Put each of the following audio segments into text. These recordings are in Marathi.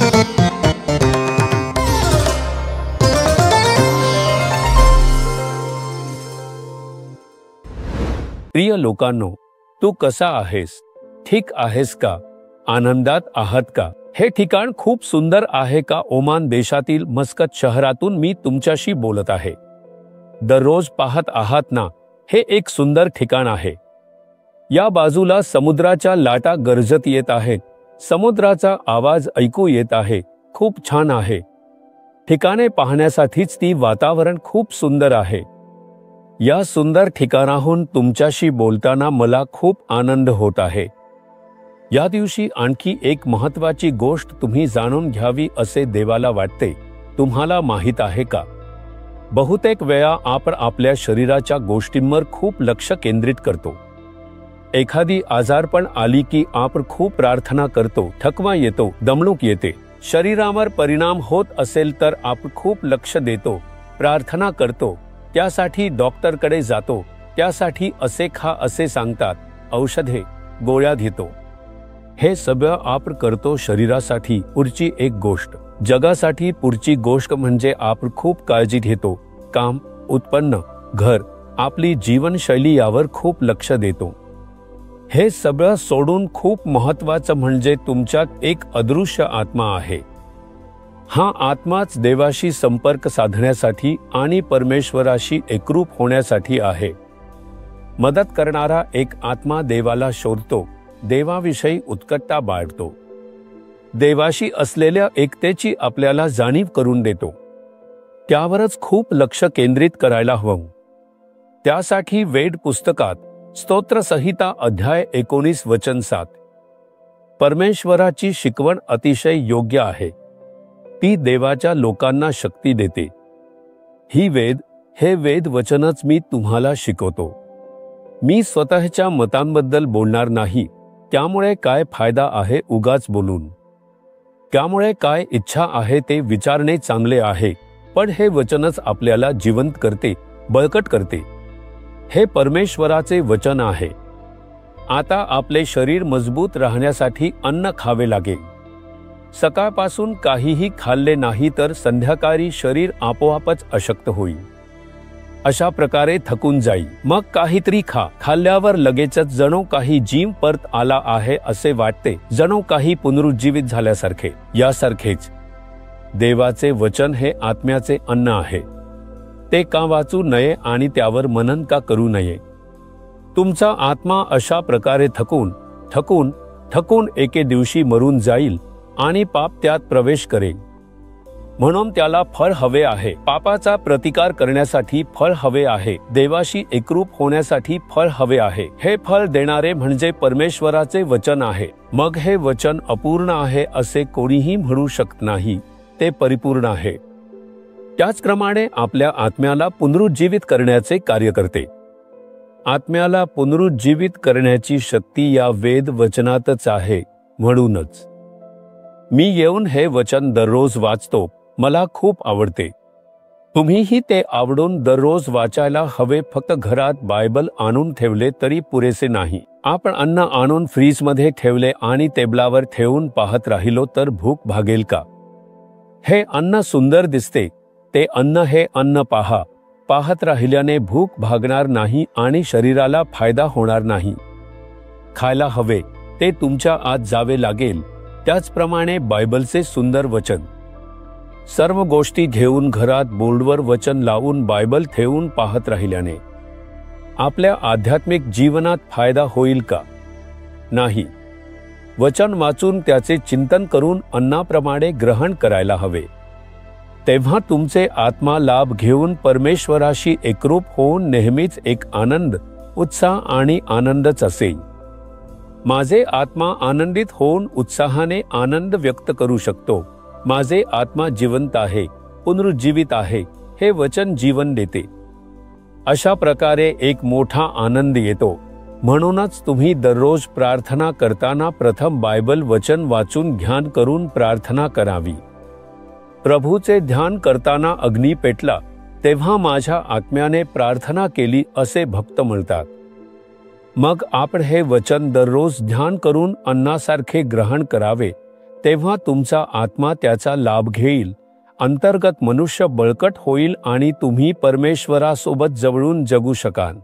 प्रिय लोकांनो, तू कसा आहेस? ठीक आहेस का? आनंदात आहात का? हे ठिकाण खूप सुंदर आहे का? ओमान देशातील मस्कत शहरातून मी तुमच्याशी बोलत आहे. दररोज पाहत आहात ना, हे एक सुंदर ठिकाण आहे. या बाजूला समुद्राच्या लाटा गरजत येत आहेत. समुद्राचा आवाज ऐकू येत आहे. खूप छान आहे. ठिकाणे पाहण्यासाठीच ती वातावरण खूप सुंदर आहे. या सुंदर ठिकाणाहून तुमच्याशी बोलताना मला खूप आनंद होत आहे. या दिवशी आणखी एक महत्त्वाची गोष्ट तुम्ही जाणून घ्यावी असे देवाला वाटते. तुम्हाला माहीत आहे का? बहुतेक वेळा आपण आपल्या शरीराच्या गोष्टींवर खूप लक्ष केंद्रित करतो. एखादी आजारपण आली की आपण खूप प्रार्थना करतो, थकवा येतो, दमणूक येते. शरीरावर परिणाम होत असेल तर आपण खूप लक्ष देतो, प्रार्थना करतो, त्यासाठी डॉक्टरकडे जातो, त्यासाठी असे खा असे सांगतात, औषधे गोळ्या घेतो. हे सगळं आपण करतो शरीरासाठी. पुढची एक गोष्ट, जगासाठी पुढची गोष्ट म्हणजे आपण खूप काळजी घेतो. काम, उत्पन्न, घर, आपली जीवनशैली यावर खूप लक्ष देतो. हे सगळं सोडून खूप महत्त्वाचं म्हणजे तुमच्यात एक अदृश्य आत्मा आहे. हा आत्माच देवाशी संपर्क साधण्यासाठी आणि परमेश्वराशी एकरूप होण्यासाठी आहे. मदत करणारा एक आत्मा देवाला शोधतो, देवाविषयी उत्कटता बाळगतो, देवाशी असलेल्या एकतेची आपल्याला जाणीव करून देतो. त्यावरच खूप लक्ष केंद्रित करायला हवं. त्यासाठी वेद पुस्तकात स्तोत्रसंहिता अध्याय 19 वचन 7, परमेश्वराची शिकवण अतिशय योग्य आहे. ती देवाच्या लोकांना शक्ती देते. हे वेद वचनच मी तुम्हाला शिकवतो. मी स्वतःच्या मतांबद्दल बोलणार नाही. त्यामुळे काय फायदा आहे उगाच बोलून? त्यामुळे काय इच्छा आहे ते विचारणे चांगले आहे, पण हे वचनच आपल्याला जिवंत करते, बळकट करते. हे परमेश्वराचे वचन आहे. आता आपले शरीर मजबूत राहण्यासाठी अन्न खावे लागेल. सकाळपासून काहीही खाल्ले नाही तर संध्याकाळी शरीर आपोआपच अशक्त होईल. अशा प्रकारे थकून जाईल. मग काहीतरी खा. खाल्ल्यावर लगेचच जणू काही जीव परत आला आहे असे वाटते, जणू काही पुनरुज्जीवित झाल्यासारखे. यासारखेच देवाचे वचन हे आत्म्याचे अन्न आहे. ते का वाचू नये आणि त्यावर मनन का करू नये? तुमचा आत्मा अशा प्रकारे थकून एके दिवशी मरून जाईल आणि पाप त्यात प्रवेश करेल. म्हणून त्याला फळ हवे आहे. पापाचा प्रतिकार करण्यासाठी फळ हवे आहे. देवाशी एकरूप होण्यासाठी फळ हवे आहे. हे फळ देणारे म्हणजे परमेश्वराचे वचन आहे. मग हे वचन अपूर्ण आहे असे कोणीही म्हणू शकत नाही. ते परिपूर्ण आहे. त्याचप्रमाणे आपल्या आत्म्याला पुनरुज्जीवित करण्याचे कार्य करते. आत्म्याला पुनरुज्जीवित करण्याची शक्ती या वेद वचनातच आहे. म्हणूनच मी येऊन हे वचन दररोज वाचतो. मला खूप आवडते. तुम्हीही ते आवडून दररोज वाचायला हवे. फक्त घरात बायबल आणून ठेवले तरी पुरेसे नाही. आपण अन्न आणून फ्रीजमध्ये ठेवले आणि टेबलावर ठेवून पाहत राहिलो तर भूक भागेल का? हे अन्न सुंदर दिसते. ते अन्न पाहत राहिल्याने भूक भागणार नाही आणि शरीराला फायदा होणार नाही. खायला हवे ते तुमच्या आत जावे लागेल. त्याचप्रमाणे बायबलचे सुंदर वचन. सर्व गोष्टी घेऊन घरात बोर्डवर वचन लावून बायबल ठेवून पाहत राहिल्याने आपल्या आध्यात्मिक जीवनात फायदा होईल का? नाही. वचन वाचून त्याचे चिंतन करून अन्नाप्रमाणे ग्रहण करायला हवे. तेव्हा तुमचे आत्मा लाभ घेऊन परमेश्वराशी एकरूप होऊन नेहमीच एक आनंद, उत्साह आणि आनंदच असेल. माझे आत्मा आनंदित होऊन उत्साहाने आनंद व्यक्त करू शकतो. माझे आत्मा जिवंत आहे, पुनरुज्जीवित आहे. हे वचन जीवन देते. अशा प्रकारे एक मोठा आनंद येतो. म्हणूनच तुम्ही दररोज प्रार्थना करताना प्रथम बायबल वचन वाचून ध्यान करून प्रार्थना करावी. प्रभूचे ध्यान करताना अग्नी पेटला तेव्हा माझ्या आत्म्याने प्रार्थना केली असे भक्त म्हणतात. मग आपण हे वचन दररोज ध्यान करून अन्नासारखे ग्रहण करावे. तेव्हा तुमचा आत्मा त्याचा लाभ घेईल, अंतर्गत मनुष्य बळकट होईल आणि तुम्ही परमेश्वरासोबत जवळून जगू शकाल.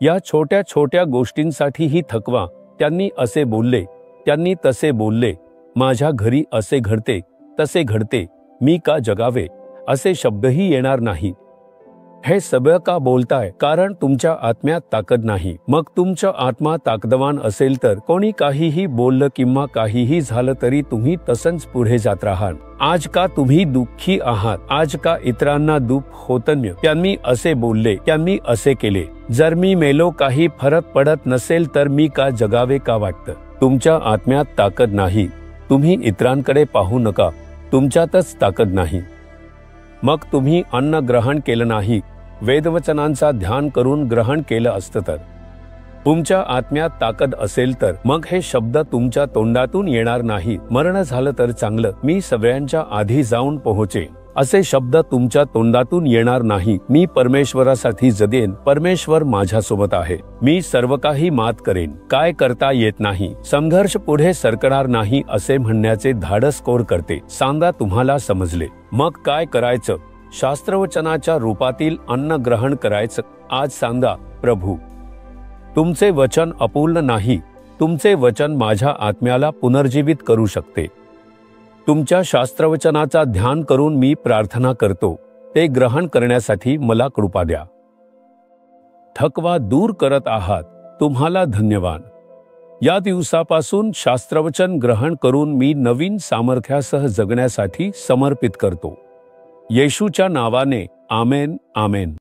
या छोट्या छोट्या गोष्टींसाठीही थकवा. त्यांनी असे बोलले, त्यांनी तसे बोलले, माझ्या घरी असे घडते, तसे घडते, मी का जगावे, असे शब्दही येणार नाही. हे सगळं का बोलताय? कारण तुमच्या आत्म्यात ताकद नाही. मग तुमचा आत्मा ताकदवान असेल तर कोणी काहीही बोललं किंवा काहीही झालं तरी तुम्ही तसंच पुढे जात राहाल. आज का तुम्ही दुःखी आहात? आज का इतरांना दुःख होतं? त्यांनी असे बोलले, त्यांनी असे केले. जर मी मेलो काही फरक पडत नसेल तर मी का जगावे का वाटतं? तुमच्या आत्म्यात ताकद नाही. तुम्ही इतरांकडे पाहू नका, तुमच्यातच ताकद नाही. मग तुम्ही अन्न ग्रहण केलं नाही, वेदवचनांचा ध्यान करून ग्रहण केलं असतं तर. तुमच्या आत्म्यात ताकद असेल तर मग हे शब्द तुमच्या तोंडातून येणार नाही. मरण झालं तर चांगलं, मी सगळ्यांच्या आधी जाऊन पोहोचेन, असे शब्द तुमच्या तोंडातून येणार नाही. मी परमेश्वरासाठी जगेन, परमेश्वर माझ्यासोबत आहे, मी सर्व काही मात करेन. काय करता येत नाही, संघर्ष पुढे सरकणार नाही असे म्हणण्याचे धाडस कोण करते? सांगा तुम्हाला समजले. मग काय करायचं? शास्त्रवचनाच्या रूपातील अन्न ग्रहण करायचं. आज सांगा, प्रभू, तुमचे वचन अपूर्ण नाही. तुमचे वचन माझ्या आत्म्याला पुनर्जीवित करू शकते. तुमच्या शास्त्रवचनाचा ध्यान करून मी प्रार्थना करतो, ते ग्रहण करण्यासाठी मला कृपा द्या. थकवा दूर करत आहात, तुम्हाला धन्यवाद. या दिवसापासून शास्त्रवचन ग्रहण करून मी नवीन सामर्थ्यासह जगण्यासाठी समर्पित करतो. येशूच्या नावाने, आमेन, आमेन.